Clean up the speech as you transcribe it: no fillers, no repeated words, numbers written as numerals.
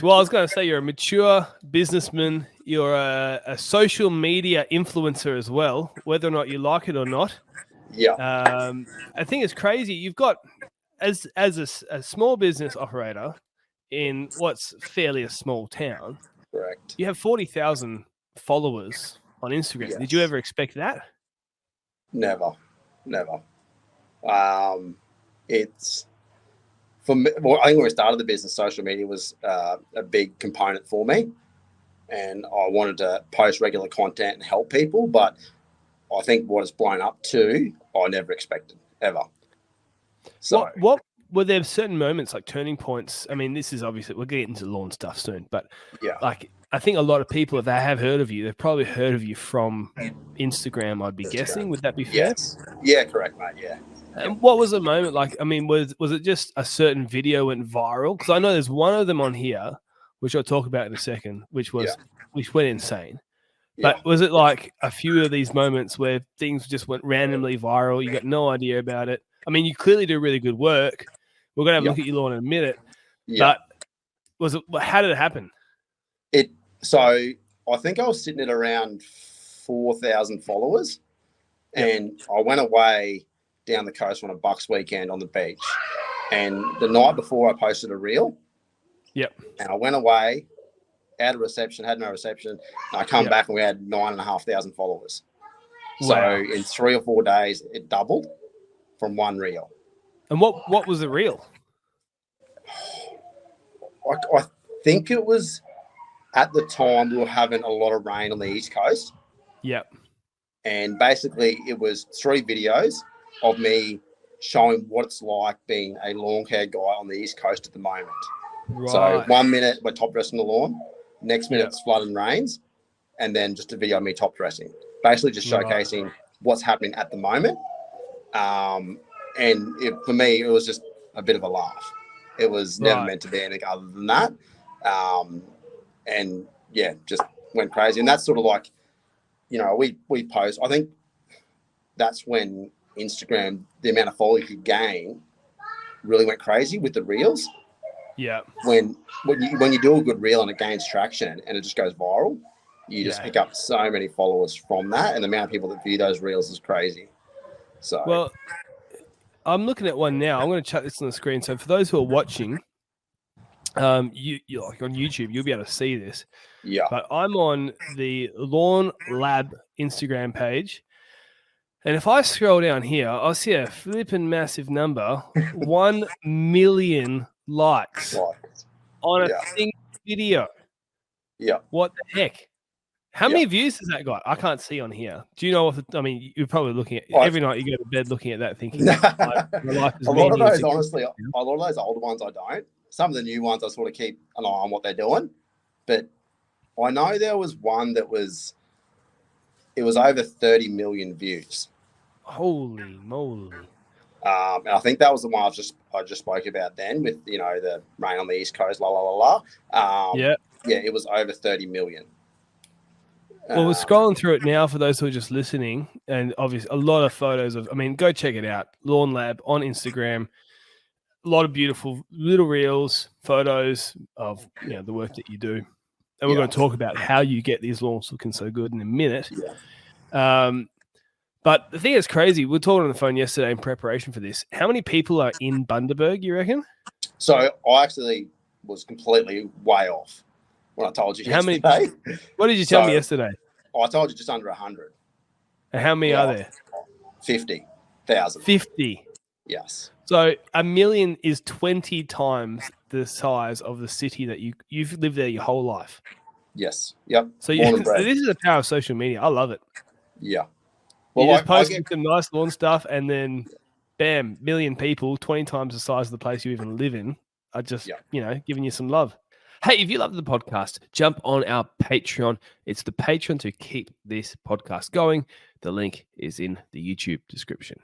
Well, I was going to say you're a mature businessman. You're a social media influencer as well, whether or not you like it or not. Yeah. I think it's crazy. You've got, as a small business operator in what's fairly a small town, Correct. you have 40,000 followers on Instagram. Yes. Did you ever expect that? Never. It's for me. Well, I think when we started the business, social media was a big component for me, and I wanted to post regular content and help people. But I think what it's blown up to, I never expected ever. So, what were there certain moments, like turning points? I mean, this is obviously we're getting into lawn stuff soon, but yeah, like I think a lot of people, if they have heard of you, they've probably heard of you from Instagram. I'd be guessing. Would that be fair? yes, yeah, correct, mate. Yeah. And what was the moment like? I mean, was it just a certain video went viral? Because I know there's one of them on here, which I'll talk about in a second, which went insane. Yeah. But was it like a few of these moments where things just went randomly viral? You got no idea about it. I mean, you clearly do really good work. We're gonna have a look at your lawn in a minute. Yeah. But how did it happen? So I think I was sitting at around 4,000 followers, and I went away down the coast on a Bucks weekend on the beach. And the night before, I posted a reel. Yep. And I went away, had no reception. And I come back and we had 9,500 followers. Wow. So in 3 or 4 days, it doubled from one reel. And what was the reel? I think it was, at the time, we were having a lot of rain on the East Coast. Yep. And basically, it was 3 videos of me showing what it's like being a lawn care guy on the East Coast at the moment. Right. So 1 minute we're top dressing the lawn, next minute it's flood and rains, and then just a video of me top dressing. Basically just showcasing what's happening at the moment. And for me, it was just a bit of a laugh. It was never meant to be anything other than that. And yeah, just went crazy. And that's sort of like, you know, we post. I think that's when Instagram, the amount of follow you could gain, really went crazy with the reels. Yeah. When you do a good reel and it gains traction and it just goes viral, you just pick up so many followers from that, and the amount of people that view those reels is crazy. So well, I'm looking at one now. I'm going to chuck this on the screen. So for those who are watching, you like on YouTube, you'll be able to see this. Yeah. But I'm on the Lawn Lab Instagram page. And if I scroll down here, I'll see a flipping massive number, 1 million likes on a single video. Yeah. What the heck? How many views has that got? I can't see on here. Do you know what? I mean, you're probably looking at every night you go to bed looking at that thinking. A lot of those, honestly, a lot of those older ones I don't. Some of the new ones I sort of keep an eye on what they're doing. But I know there was one that was over 30 million views. Holy moly. And I think that was the one I just spoke about then with, you know, the rain on the East Coast, Yeah, it was over 30 million. Well, we're scrolling through it now for those who are just listening, and obviously a lot of photos of, I mean, go check it out. Lawn Lab on Instagram. A lot of beautiful little reels, photos of, you know, the work that you do. And we're going to talk about how you get these lawns looking so good in a minute. Yeah. But the thing is crazy. We were talking on the phone yesterday in preparation for this. How many people are in Bundaberg, you reckon? So I actually was completely way off when I told you yesterday. What did you tell me yesterday? I told you just under 100. And how many are there? 50,000. 50? Yes. So 1 million is 20 times the size of the city that you've lived there your whole life. Yes. Yep. So this is the power of social media. I love it. Yeah. Well, you just posted some nice lawn stuff, and then, bam, 1 million people, 20 times the size of the place you even live in, are just, you know, giving you some love. Hey, if you love the podcast, jump on our Patreon. It's the Patreon to keep this podcast going. The link is in the YouTube description.